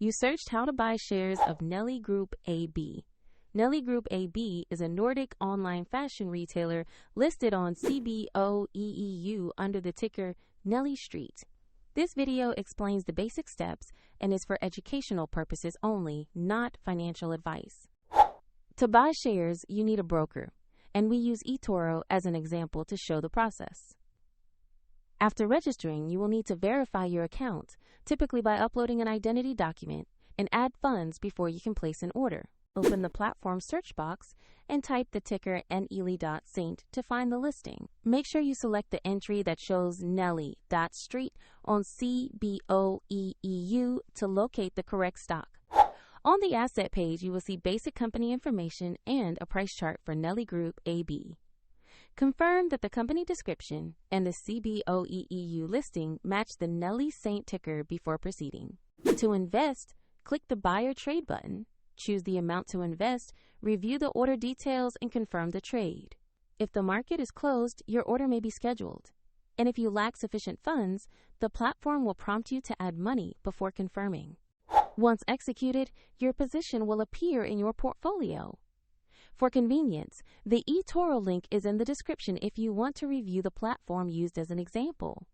You searched how to buy shares of Nelly Group AB. Nelly Group AB is a Nordic online fashion retailer listed on CBOE EU under the ticker NELLY.ST. This video explains the basic steps and is for educational purposes only, not financial advice. To buy shares, you need a broker, and we use eToro as an example to show the process. After registering, you will need to verify your account, typically by uploading an identity document, and add funds before you can place an order. Open the platform search box and type the ticker NELLY.ST to find the listing. Make sure you select the entry that shows NELLY.ST on CBOE EU to locate the correct stock. On the asset page, you will see basic company information and a price chart for Nelly Group AB. Confirm that the company description and the CBOE EU listing match the NELLY.ST ticker before proceeding. To invest, click the Buy or Trade button. Choose the amount to invest, review the order details, and confirm the trade. If the market is closed, your order may be scheduled. And if you lack sufficient funds, the platform will prompt you to add money before confirming. Once executed, your position will appear in your portfolio. For convenience, the eToro link is in the description if you want to review the platform used as an example.